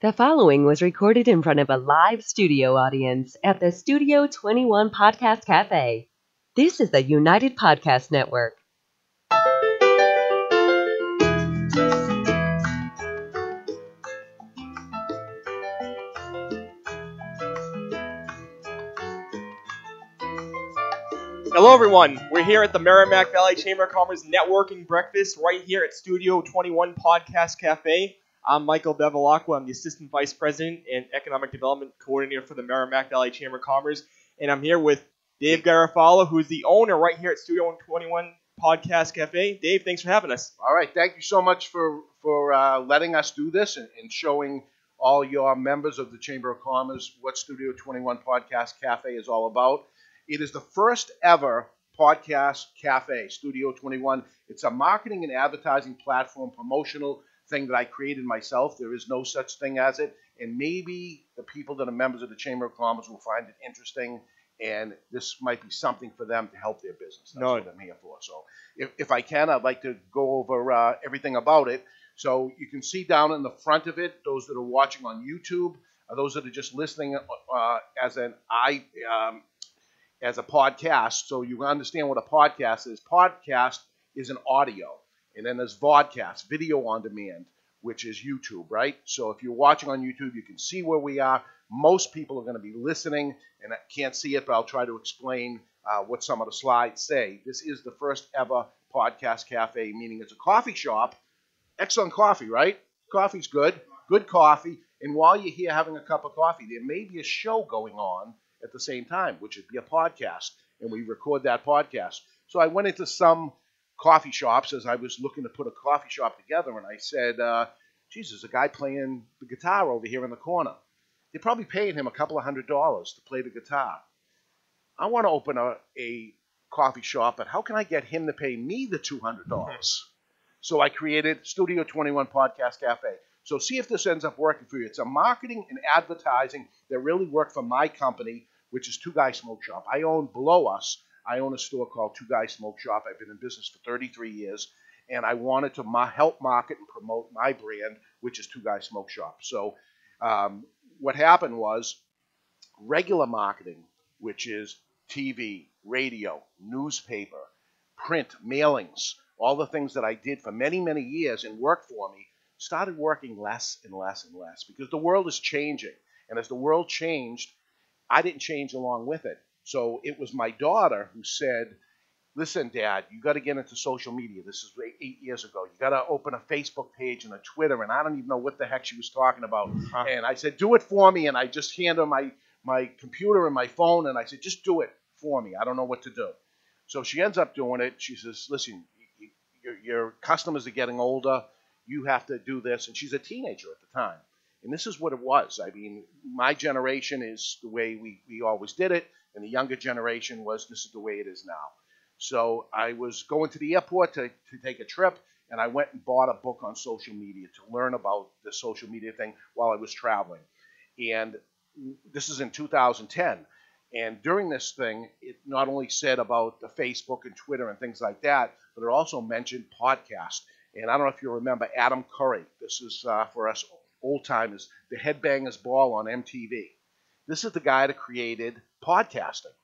The following was recorded in front of a live studio audience at the Studio 21 Podcast Cafe. This is the United Podcast Network. Hello, everyone. We're here at the Merrimack Valley Chamber of Commerce Networking Breakfast right here at Studio 21 Podcast Cafe. I'm Michael Bevilacqua. I'm the Assistant Vice President and Economic Development Coordinator for the Merrimack Valley Chamber of Commerce. And I'm here with Dave Garofalo, who's the owner right here at Studio 21 Podcast Cafe. Dave, thanks for having us. All right. Thank you so much for letting us do this and showing all your members of the Chamber of Commerce what Studio 21 Podcast Cafe is all about. It is the first ever podcast cafe, Studio 21. It's a marketing and advertising platform, promotional thing that I created myself. There is no such thing as it. And maybe the people that are members of the Chamber of Commerce will find it interesting, and this might be something for them to help their business. That's what I'm here for. So if I can, I'd like to go over everything about it. So you can see down in the front of it, those that are watching on YouTube, those that are just listening as a podcast, so you understand what a podcast is. Podcast is an audio, and then there's vodcast, video on demand, which is YouTube, right? So if you're watching on YouTube, you can see where we are. Most people are going to be listening, and I can't see it, but I'll try to explain what some of the slides say. This is the first ever podcast cafe, meaning it's a coffee shop. Excellent coffee, right? Coffee's good coffee, and while you're here having a cup of coffee, there may be a show going on at the same time, which would be a podcast, and we record that podcast. So I went into some coffee shops as I was looking to put a coffee shop together, and I said, geez, there's a guy playing the guitar over here in the corner. They're probably paying him a couple of $100 to play the guitar. I want to open a coffee shop, but how can I get him to pay me the $200? So I created Studio 21 Podcast Cafe. So see if this ends up working for you. It's a marketing and advertising that really worked for my company, which is Two Guy Smoke Shop. Below us, I own a store called Two Guy Smoke Shop. I've been in business for 33 years, and I wanted to help market and promote my brand, which is Two Guy Smoke Shop. So what happened was regular marketing, which is TV, radio, newspaper, print, mailings, all the things that I did for many, many years and worked for me, started working less and less and less because the world is changing. And as the world changed, I didn't change along with it. So it was my daughter who said, listen, Dad, you got to get into social media. This is 8 years ago. You got to open a Facebook page and a Twitter. And I don't even know what the heck she was talking about. And I said, do it for me. And I just handed her my computer and my phone. And I said, just do it for me. I don't know what to do. So she ends up doing it. She says, listen, your customers are getting older. You have to do this. And she's a teenager at the time. And this is what it was. I mean, my generation is the way we always did it. And the younger generation was, this is the way it is now. So I was going to the airport to take a trip. And I went and bought a book on social media to learn about the social media thing while I was traveling. And this is in 2010. And during this thing, it not only said about the Facebook and Twitter and things like that, but it also mentioned podcast. And I don't know if you remember Adam Curry. This is, for us old-timers, the Headbangers Ball on MTV. This is the guy that created podcasting.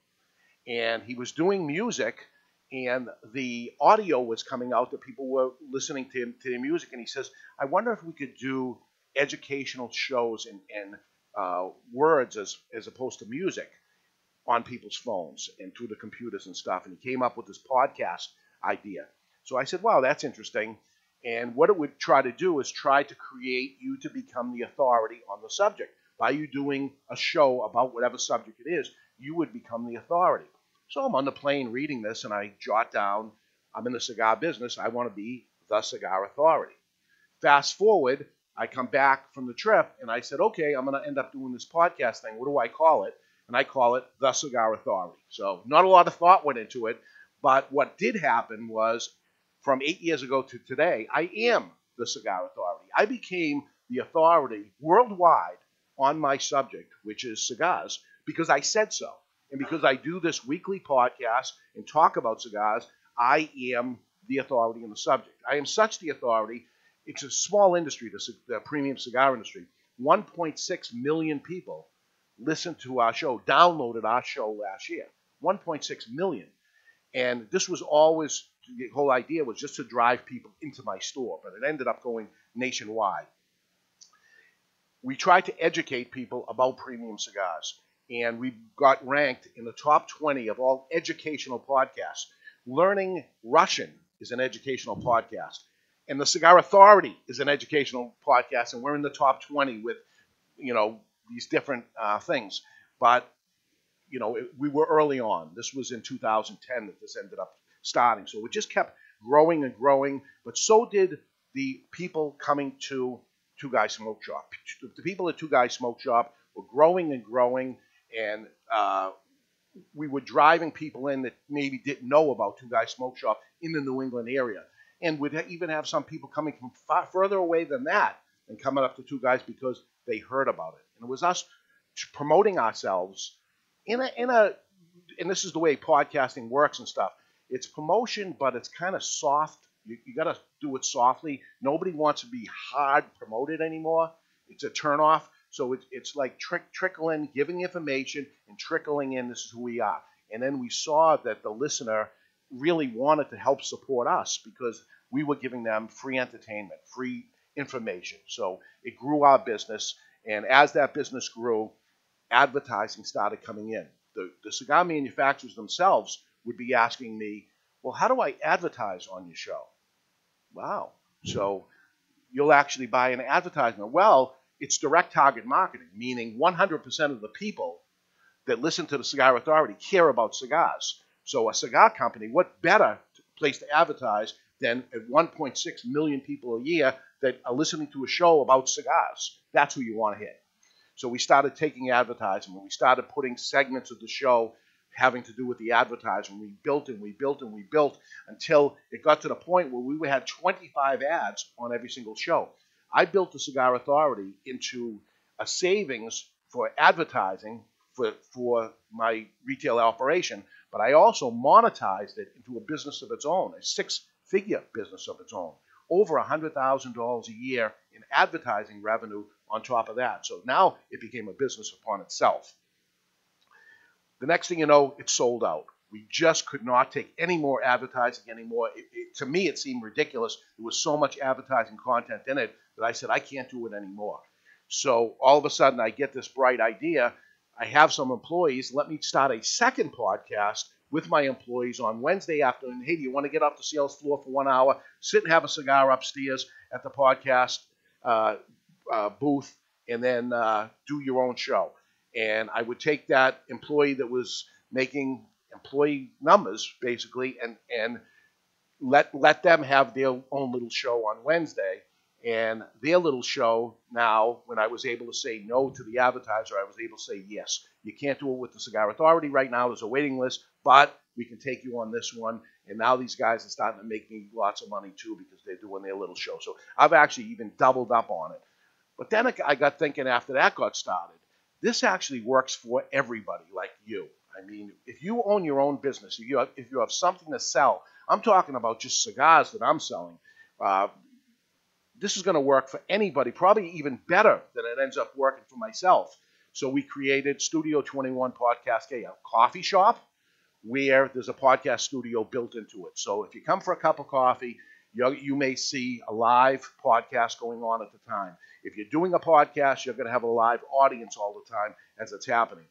And he was doing music, and the audio was coming out that people were listening to the music. And he says, I wonder if we could do educational shows and words as opposed to music on people's phones and through the computers and stuff. And he came up with this podcast idea. So I said, wow, that's interesting. And what it would try to do is try to create you to become the authority on the subject. By you doing a show about whatever subject it is, you would become the authority. So I'm on the plane reading this, and I jot down, I'm in the cigar business. I want to be the cigar authority. Fast forward, I come back from the trip, and I said, okay, I'm going to end up doing this podcast thing. What do I call it? And I call it the Cigar Authority. So not a lot of thought went into it, but what did happen was from 8 years ago to today, I am the Cigar Authority. I became the authority worldwide on my subject, which is cigars, because I said so. And because I do this weekly podcast and talk about cigars, I am the authority on the subject. I am such the authority. It's a small industry, the premium cigar industry. 1.6 million people listened to our show, downloaded our show last year. 1.6 million. And this was always, the whole idea was just to drive people into my store, but it ended up going nationwide. We tried to educate people about premium cigars, and we got ranked in the top 20 of all educational podcasts. Learning Russian is an educational podcast, and the Cigar Authority is an educational podcast, and we're in the top 20 with, these different things. But we were early on. This was in 2010 that this ended up starting. So it just kept growing and growing, but so did the people coming to Two Guys Smoke Shop. The people at Two Guys Smoke Shop were growing and growing, and we were driving people in that maybe didn't know about Two Guys Smoke Shop in the New England area. And we'd even have some people coming from far further away than that and coming up to Two Guys because they heard about it. And it was us promoting ourselves and this is the way podcasting works and stuff. It's promotion, but it's kind of soft. You got to do it softly. Nobody wants to be hard promoted anymore. It's a turnoff. So it's like trickling, giving information and trickling in, this is who we are. And then we saw that the listener really wanted to help support us because we were giving them free entertainment, free information. So it grew our business. And as that business grew, advertising started coming in. The cigar manufacturers themselves would be asking me, well, how do I advertise on your show? Wow. So you'll actually buy an advertisement. Well, it's direct target marketing, meaning 100% of the people that listen to the Cigar Authority care about cigars. So a cigar company, what better place to advertise than at 1.6 million people a year that are listening to a show about cigars? That's who you want to hit. So we started taking advertising. We started putting segments of the show having to do with the advertising. We built and we built and we built until it got to the point where we had 25 ads on every single show. I built the Cigar Authority into a savings for advertising for my retail operation, but I also monetized it into a business of its own, a six-figure business of its own. Over $100,000 a year in advertising revenue on top of that. So now it became a business upon itself. The next thing you know, it sold out. We just could not take any more advertising anymore. To me, it seemed ridiculous. There was so much advertising content in it that I said, I can't do it anymore. So all of a sudden, I get this bright idea. I have some employees. Let me start a second podcast with my employees on Wednesday afternoon. Hey, do you want to get off the sales floor for 1 hour, sit and have a cigar upstairs at the podcast booth, and then do your own show? And I would take that employee that was making employee numbers, basically, and let them have their own little show on Wednesday. And their little show now, when I was able to say no to the advertiser, I was able to say yes. You can't do it with the Cigar Authority right now. There's a waiting list, but we can take you on this one. And now these guys are starting to make me lots of money too because they're doing their little show. So I've actually even doubled up on it. But then I got thinking after that got started, this actually works for everybody like you. I mean, if you own your own business, if you have something to sell, I'm talking about just cigars that I'm selling. This is going to work for anybody, probably even better than it ends up working for myself. So we created Studio 21 Podcast K, a coffee shop where there's a podcast studio built into it. So if you come for a cup of coffee, you may see a live podcast going on at the time. If you're doing a podcast, you're going to have a live audience all the time as it's happening.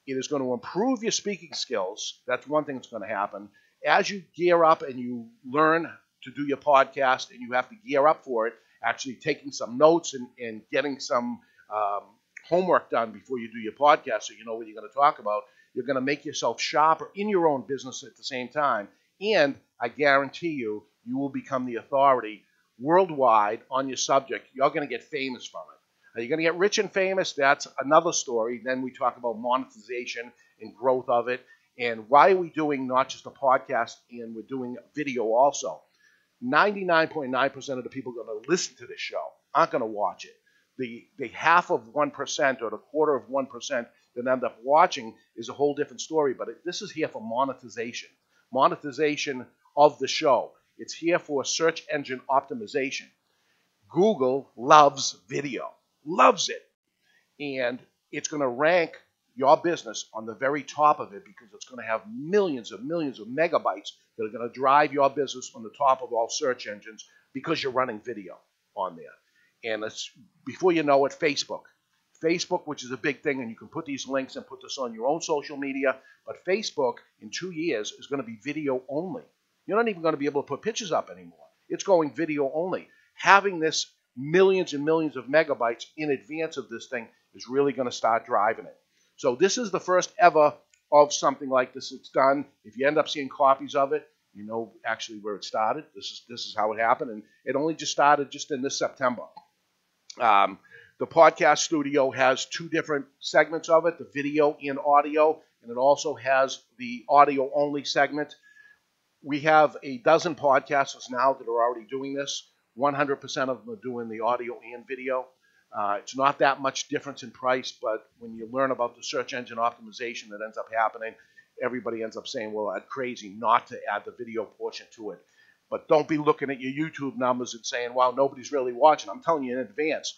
It is going to improve your speaking skills. That's one thing that's going to happen. As you gear up and you learn to do your podcast and you have to gear up for it, actually taking some notes and getting some homework done before you do your podcast so you know what you're going to talk about, you're going to make yourself sharper in your own business at the same time. And I guarantee you, you will become the authority worldwide on your subject. You're going to get famous from it. Are you going to get rich and famous? That's another story. Then we talk about monetization and growth of it. And why are we doing not just a podcast and we're doing video also? 99.9% of the people going to listen to this show aren't going to watch it. The half of 1% or the quarter of 1% that end up watching is a whole different story. But this is here for monetization. Monetization of the show. It's here for search engine optimization. Google loves video. Loves it. And it's going to rank your business on the very top of it because it's going to have millions of megabytes that are going to drive your business on the top of all search engines because you're running video on there. And it's, before you know it, Facebook, which is a big thing, and you can put these links and put this on your own social media, but Facebook in 2 years is going to be video only. You're not even going to be able to put pictures up anymore. It's going video only. Having this millions and millions of megabytes in advance of this thing is really going to start driving it. So this is the first ever of something like this that's done. If you end up seeing copies of it, you know actually where it started. This is how it happened, and it only just started just in this September. The podcast studio has 2 different segments of it, the video and audio, and it also has the audio only segment. We have a dozen podcasters now that are already doing this. 100% of them are doing the audio and video. It's not that much difference in price, but when you learn about the search engine optimization that ends up happening, everybody ends up saying, well, it's crazy not to add the video portion to it. But don't be looking at your YouTube numbers and saying, well, nobody's really watching. I'm telling you in advance,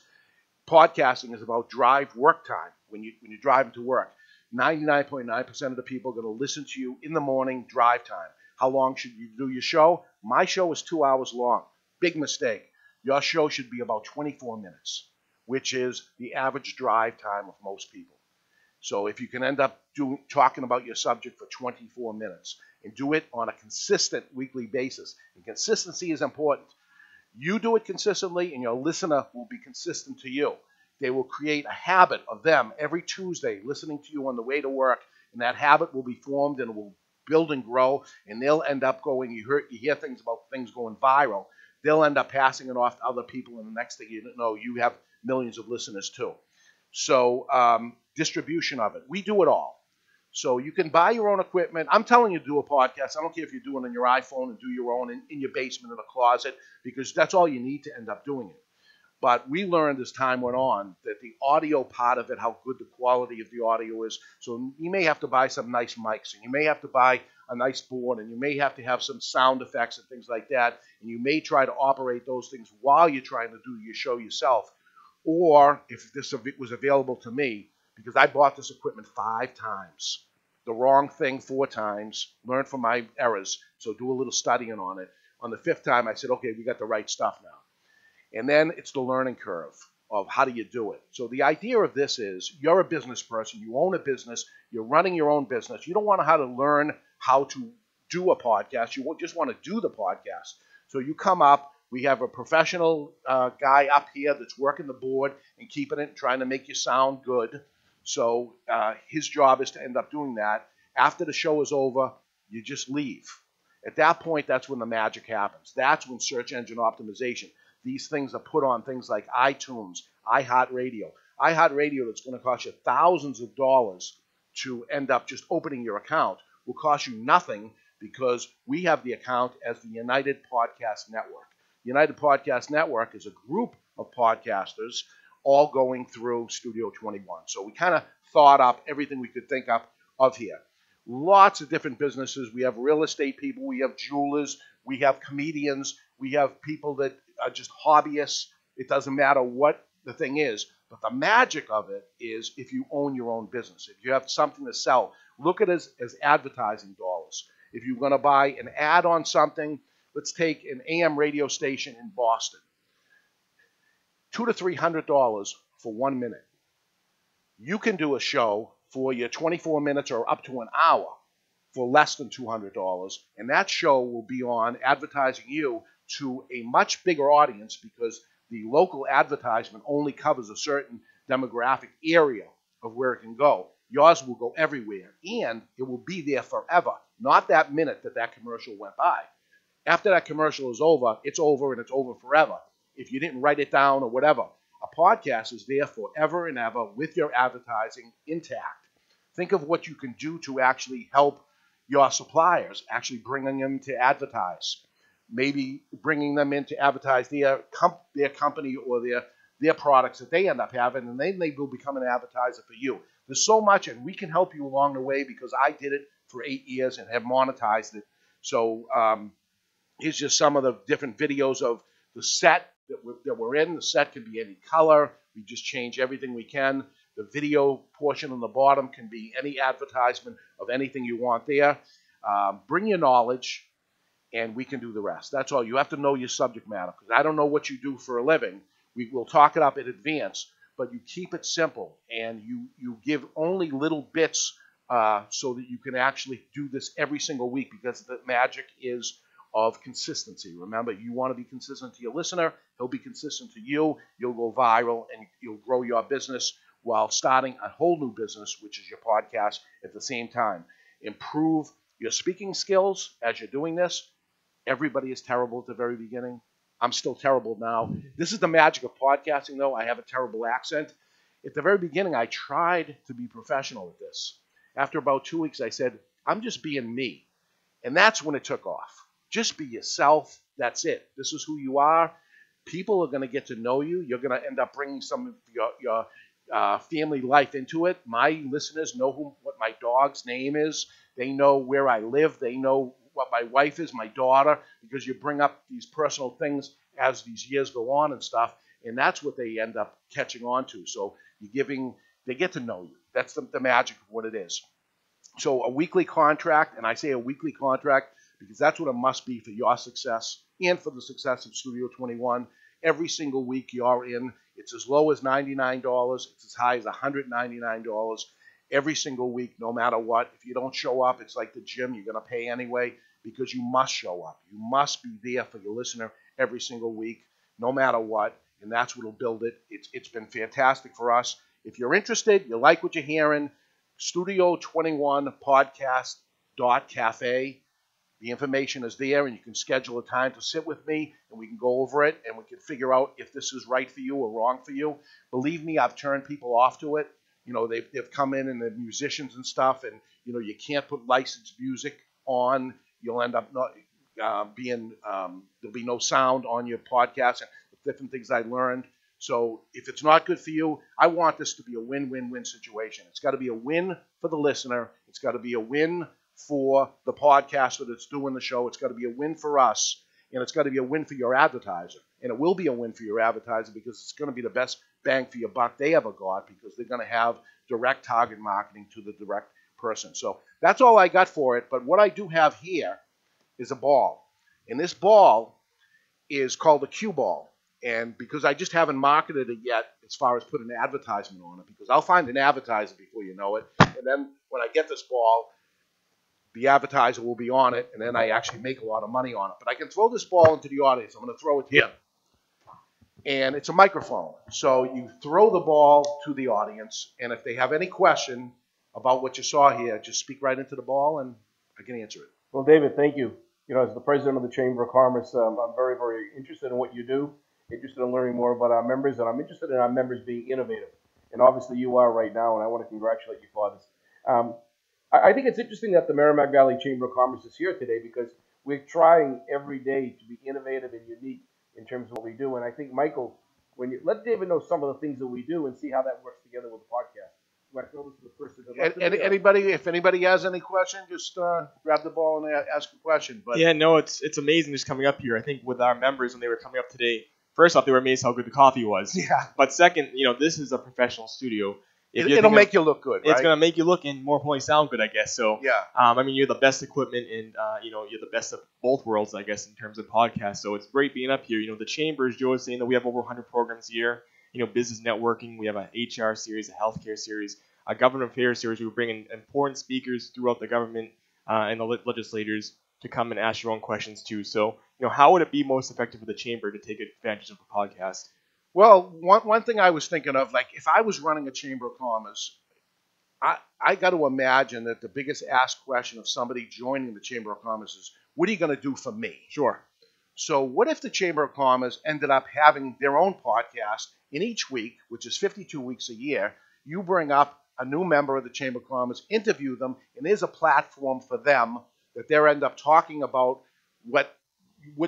podcasting is about drive work time when you're driving to work. 99.9% of the people are going to listen to you in the morning drive time. How long should you do your show? My show is 2 hours long. Big mistake. Your show should be about 24 minutes, which is the average drive time of most people. So if you can end up talking about your subject for 24 minutes and do it on a consistent weekly basis, and consistency is important. You do it consistently and your listener will be consistent to you. They will create a habit of them every Tuesday listening to you on the way to work, and that habit will be formed and will build and grow, and they'll end up going, you hear things about things going viral, they'll end up passing it off to other people, and the next thing you know, you have millions of listeners too. So distribution of it. We do it all. So you can buy your own equipment. I'm telling you to do a podcast. I don't care if you're doing it on your iPhone and do your own in your basement in a closet, because that's all you need to end up doing it. But we learned as time went on that the audio part of it, how good the quality of the audio is. So you may have to buy some nice mics, and you may have to buy a nice board, and you may have to have some sound effects and things like that. And you may try to operate those things while you're trying to do your show yourself. Or if this was available to me, because I bought this equipment 5 times. The wrong thing 4 times, learned from my errors, so do a little studying on it. On the 5th time, I said, okay, we got the right stuff now. And then it's the learning curve of how do you do it. So the idea of this is you're a business person, you own a business, you're running your own business. You don't want to learn how to do a podcast. You just want to do the podcast. So you come up, we have a professional guy up here that's working the board and keeping it, trying to make you sound good. So his job is to end up doing that. After the show is over, you just leave. At that point, that's when the magic happens. That's when search engine optimization. These things are put on things like iTunes, iHeartRadio. iHeartRadio, that's going to cost you thousands of dollars to end up just opening your account, will cost you nothing because we have the account as the United Podcast Network. The United Podcast Network is a group of podcasters all going through Studio 21. So we kind of thought up everything we could think up of here. Lots of different businesses. We have real estate people. We have jewelers. We have comedians. We have people that are just hobbyists. It doesn't matter what the thing is. But the magic of it is if you own your own business. If you have something to sell, look at it as advertising dollars. If you're going to buy an ad on something, let's take an AM radio station in Boston. $200 to $300 for 1 minute. You can do a show for your 24 minutes or up to an hour for less than $200, and that show will be on advertising you to a much bigger audience because the local advertisement only covers a certain demographic area of where it can go. Yours will go everywhere, and it will be there forever, not that minute that commercial went by. After that commercial is over, it's over and it's over forever. If you didn't write it down or whatever, a podcast is there forever and ever with your advertising intact. Think of what you can do to actually help your suppliers, actually bringing them to advertise. Maybe bringing them in to advertise their company or their products that they end up having, and then they will become an advertiser for you. There's so much, and we can help you along the way because I did it for 8 years and have monetized it. So here's just some of the different videos of the set that we're in. The set can be any color. We just change everything we can. The video portion on the bottom can be any advertisement of anything you want there. Bring your knowledge, and we can do the rest. That's all. You have to know your subject matter, because I don't know what you do for a living. We will talk it up in advance, but you keep it simple, and you give only little bits so that you can actually do this every single week, because the magic is of consistency. Remember, you want to be consistent to your listener. He'll be consistent to you. You'll go viral, and you'll grow your business while starting a whole new business, which is your podcast, at the same time. Improve your speaking skills as you're doing this. Everybody is terrible at the very beginning. I'm still terrible now. This is the magic of podcasting, though. I have a terrible accent. At the very beginning, I tried to be professional at this. After about 2 weeks, I said, I'm just being me. And that's when it took off. Just be yourself. That's it. This is who you are. People are going to get to know you. You're going to end up bringing some of your family life into it. My listeners know what my dog's name is. They know where I live. They know what my wife is, my daughter, because you bring up these personal things as these years go on and stuff, and that's what they end up catching on to. So they get to know you. That's the magic of what it is. So a weekly contract, and I say a weekly contract because that's what it must be for your success and for the success of Studio 21. Every single week you're in. It's as low as $99. It's as high as $199 every single week, no matter what. If you don't show up, it's like the gym. You're going to pay anyway, because you must show up. You must be there for your listener every single week, no matter what, and that's what will build it. It's been fantastic for us. If you're interested, you like what you're hearing, Studio21podcast.cafe. The information is there, and you can schedule a time to sit with me, and we can go over it, and we can figure out if this is right for you or wrong for you. Believe me, I've turned people off to it. You know, they've come in, and they're musicians and stuff, and, you know, you can't put licensed music on. You'll end up not there'll be no sound on your podcast, and different things I learned. So if it's not good for you, I want this to be a win-win-win situation. It's got to be a win for the listener. It's got to be a win for the podcaster that's doing the show. It's got to be a win for us, and it's got to be a win for your advertiser. And it will be a win for your advertiser, because it's going to be the best bang for your buck they ever got, because they're going to have direct target marketing to the direct person. So that's all I got for it. But what I do have here is a ball. And this ball is called a cue ball. And because I just haven't marketed it yet as far as putting an advertisement on it, because I'll find an advertiser before you know it. And then when I get this ball, the advertiser will be on it, and then I actually make a lot of money on it. But I can throw this ball into the audience. I'm going to throw it here. And it's a microphone. So you throw the ball to the audience, and if they have any question about what you saw here, just speak right into the ball, and I can answer it. Well, David, thank you. You know, as the president of the Chamber of Commerce, I'm very, very interested in what you do, interested in learning more about our members, and I'm interested in our members being innovative. And obviously you are right now, and I want to congratulate you for this. I think it's interesting that the Merrimack Valley Chamber of Commerce is here today, because we're trying every day to be innovative and unique in terms of what we do. And I think, Michael, when you let David know some of the things that we do and see how that works together with the podcast. You want to throw this to the person? If anybody has any question, just grab the ball and ask a question. But yeah, no, it's amazing just coming up here. I think with our members, when they were coming up today, first off, they were amazed how good the coffee was. Yeah. But second, you know, this is a professional studio. It'll make you look good, right? It's going to make you look and more importantly sound good, I guess. So, yeah. I mean, you're the best equipment, and you know, you're the best of both worlds, I guess, in terms of podcasts. So it's great being up here. You know, the Chamber, as Joe was saying, that we have over 100 programs here. You know, business networking. We have a HR series, a healthcare series, a government affairs series. We bring in important speakers throughout the government and the legislators to come and ask your own questions too. So, you know, how would it be most effective for the Chamber to take advantage of a podcast? Well, one thing I was thinking of, like, if I was running a Chamber of Commerce, I got to imagine that the biggest asked question of somebody joining the Chamber of Commerce is, what are you going to do for me? Sure. So what if the Chamber of Commerce ended up having their own podcast in each week, which is 52 weeks a year? You bring up a new member of the Chamber of Commerce, interview them, and there's a platform for them that they'll end up talking about what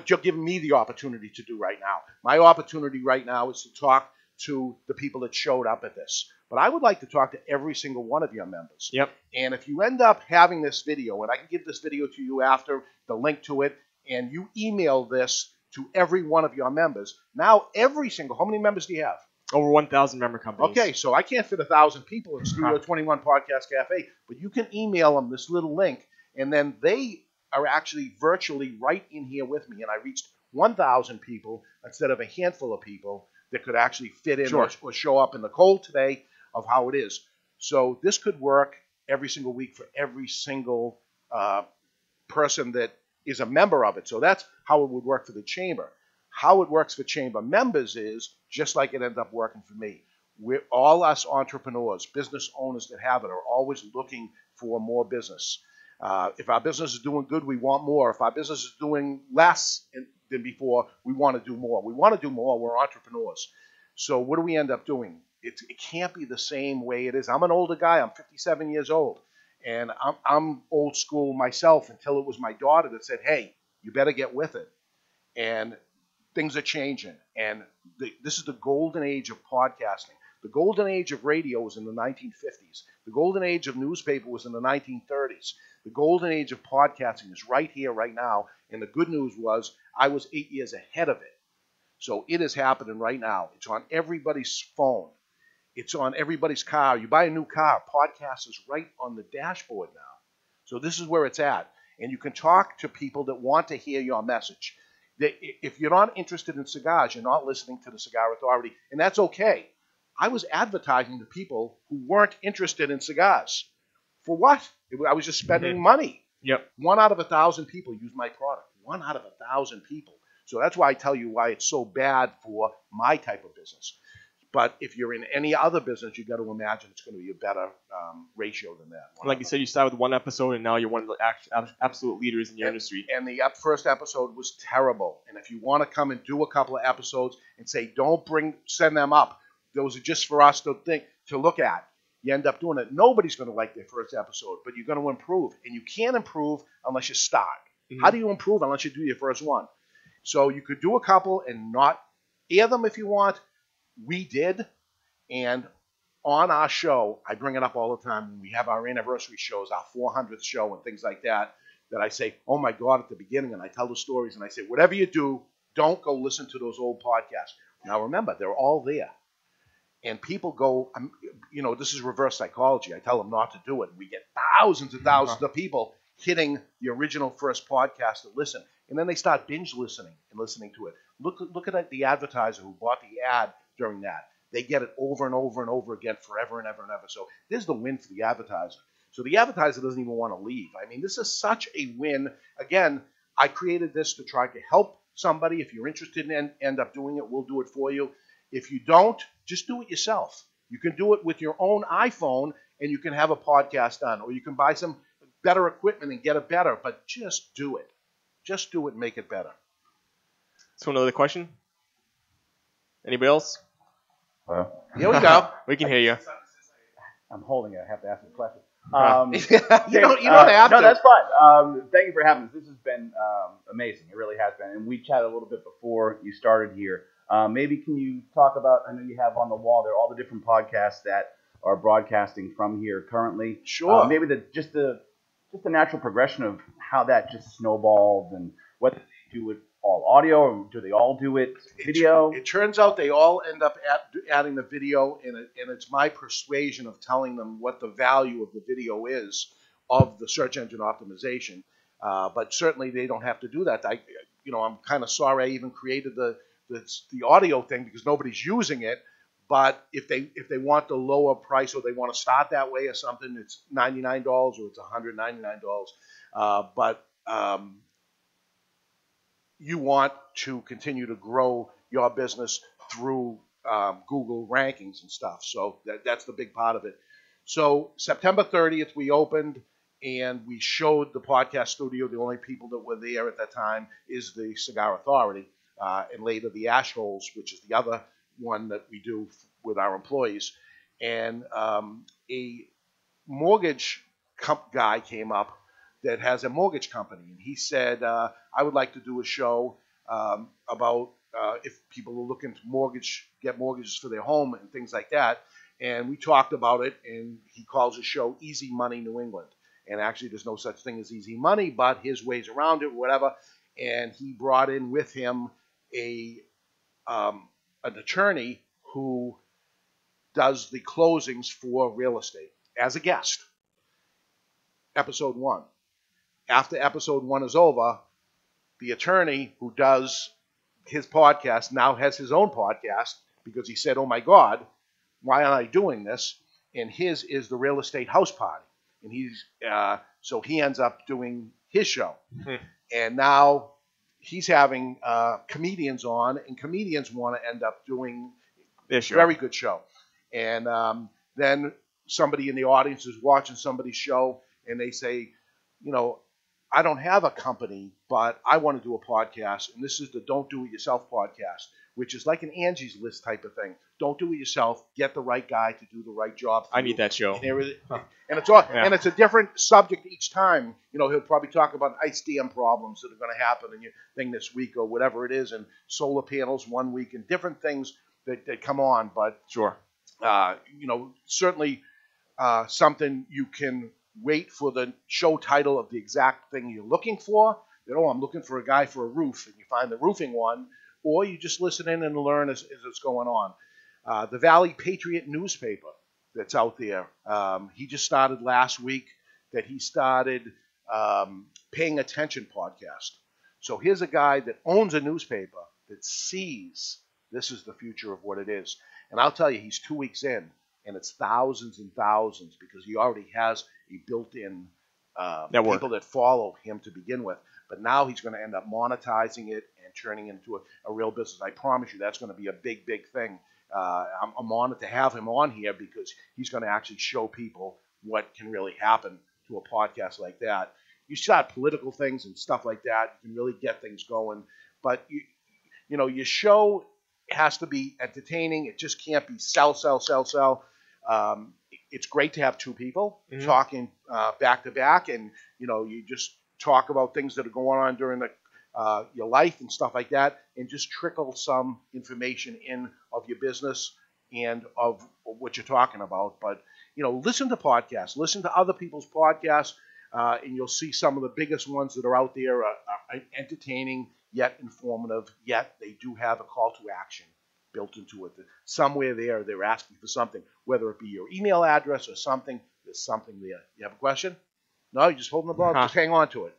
you're giving me the opportunity to do right now. My opportunity right now is to talk to the people that showed up at this. But I would like to talk to every single one of your members. Yep. And if you end up having this video, and I can give this video to you after, the link to it, and you email this to every one of your members, now every single, how many members do you have? Over 1,000 member companies. Okay, so I can't fit 1,000 people in Studio 21 Podcast Cafe, but you can email them this little link, and then they are actually virtually right in here with me, and I reached 1,000 people instead of a handful of people that could actually fit in or show up in the cold today of how it is. So this could work every single week for every single person that is a member of it. So that's how it would work for the chamber. How it works for chamber members is just like it ended up working for me. We're all us entrepreneurs, business owners that have it are always looking for more business. If our business is doing good, we want more. If our business is doing less than before, we want to do more. We want to do more. We're entrepreneurs. So what do we end up doing? It can't be the same way it is. I'm an older guy. I'm 57 years old. And I'm old school myself until it was my daughter that said, hey, you better get with it. And things are changing. And this is the golden age of podcasting. The golden age of radio was in the 1950s. The golden age of newspaper was in the 1930s. The golden age of podcasting is right here, right now. And the good news was I was 8 years ahead of it. So it is happening right now. It's on everybody's phone. It's on everybody's car. You buy a new car, podcast is right on the dashboard now. So this is where it's at. And you can talk to people that want to hear your message. If you're not interested in cigars, you're not listening to the Cigar Authority, and that's okay. I was advertising to people who weren't interested in cigars. For what? I was just spending money. Yep. 1 out of 1,000 people use my product. 1 out of 1,000 people. So that's why I tell you why it's so bad for my type of business. But if you're in any other business, you've got to imagine it's going to be a better ratio than that. Like you said, you started with one episode, and now you're one of the absolute leaders in your industry. And the first episode was terrible. And if you want to come and do a couple of episodes and say, don't send them up, those are just for us to look at, you end up doing it. Nobody's going to like their first episode, but you're going to improve. And you can't improve unless you start. Mm-hmm. How do you improve unless you do your first one? So you could do a couple and not air them if you want. We did, and on our show, I bring it up all the time when we have our anniversary shows, our 400th show and things like that, that I say, oh my God, at the beginning, and I tell the stories, and I say, whatever you do, don't go listen to those old podcasts. Now remember, they're all there. And people go, this is reverse psychology. I tell them not to do it. We get thousands and thousands of people hitting the original first podcast to listen. And then they start binge listening and listening to it. Look at the advertiser who bought the ad during that. They get it over and over and over again forever and ever and ever. So this is the win for the advertiser. So the advertiser doesn't even want to leave. I mean, this is such a win. Again, I created this to try to help somebody. If you're interested in end up doing it, we'll do it for you. If you don't, just do it yourself. You can do it with your own iPhone, and you can have a podcast done. Or you can buy some better equipment and get it better. But just do it. Just do it and make it better. So another question? Anybody else? Here we go. We can hear you. I'm holding it. I have to ask a question. You don't have to. No, that's fine. Thank you for having us. This has been amazing. It really has been. And we chatted a little bit before you started here. Maybe can you talk about, I know you have on the wall there all the different podcasts that are broadcasting from here currently. Sure. Maybe just the natural progression of how that just snowballed and whether they do it all audio or do they all do it video? It turns out they all end up adding the video, and it's my persuasion of telling them what the value of the video is of the search engine optimization. But certainly they don't have to do that. I'm kind of sorry I even created the audio thing because nobody's using it. But if they want the lower price or they want to start that way or something, it's $99 or it's $199. But you want to continue to grow your business through Google rankings and stuff. So that's the big part of it. So September 30th, we opened and we showed the podcast studio. The only people that were there at that time is the Cigar Authority and later the Ash Holes, which is the other one that we do with our employees. And a mortgage guy came up that has a mortgage company. And he said, I would like to do a show about if people are looking to get mortgages for their home and things like that. And we talked about it, and he calls his show Easy Money New England. And actually, there's no such thing as easy money, but his ways around it, whatever. And he brought in with him an attorney who does the closings for real estate as a guest. Episode 1. After episode 1 is over, the attorney who does his podcast now has his own podcast because he said, oh my God, why aren't I doing this? And his is the real estate house party. And so he ends up doing his show. And now he's having comedians on, and comedians want to end up doing a very good show. And then somebody in the audience is watching somebody's show, and they say, you know, I don't have a company, but I want to do a podcast, and this is the Don't Do It Yourself podcast, which is like an Angie's List type of thing. Don't do it yourself. Get the right guy to do the right job. I need that show. And it's all, and it's a different subject each time. You know, he'll probably talk about ice dam problems that are going to happen in your thing this week or whatever it is, and solar panels one week, and different things that come on. But sure, you know, certainly something you can wait for the show title of the exact thing you're looking for. You know, I'm looking for a guy for a roof, and you find the roofing one, or you just listen in and learn as it's going on. The Valley Patriot newspaper that's out there, he just started last week that he started Paying Attention podcast. So here's a guy that owns a newspaper that sees this is the future of what it is. And I'll tell you, he's 2 weeks in, and it's thousands and thousands because he already has a built-in people that follow him to begin with. But now he's going to end up monetizing it and turning it into a real business. I promise you that's going to be a big, big thing. I'm honored to have him on here because he's going to actually show people what can really happen to a podcast like that. You start political things and stuff like that, you can really get things going. But, you know, your show has to be entertaining. It just can't be sell. It's great to have two people talking back to back, and, you know, you just talk about things that are going on during your life and stuff like that, and just trickle some information in of your business and of what you're talking about. But, you know, listen to podcasts, listen to other people's podcasts, and you'll see some of the biggest ones that are out there are entertaining, yet informative, yet they do have a call to action built into it. Somewhere there, they're asking for something, whether it be your email address or something. There's something there. You have a question? No, you're just holding the ball. Just hang on to it.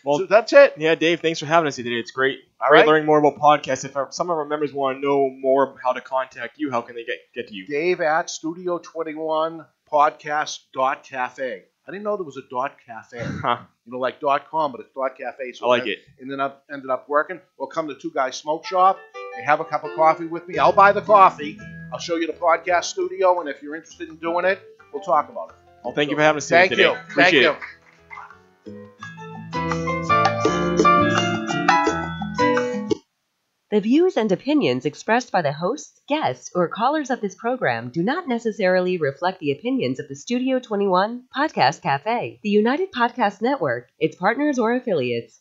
Well, so that's it. Yeah, Dave, thanks for having us today. It's great. All great right. learning more about podcasts. If some of our members want to know more how to contact you, how can they get to you? Dave at studio21podcast.cafe. I didn't know there was a .cafe. You know, like .com, but it's .cafe. So I like it. And then I ended up working. We'll come to Two Guys Smoke Shop and have a cup of coffee with me. I'll buy the coffee. I'll show you the podcast studio, and if you're interested in doing it, we'll talk about it. Well, thank you for having us today. Thank you. Appreciate it. The views and opinions expressed by the hosts, guests, or callers of this program do not necessarily reflect the opinions of the Studio 21 Podcast Cafe, the United Podcast Network, its partners, or affiliates.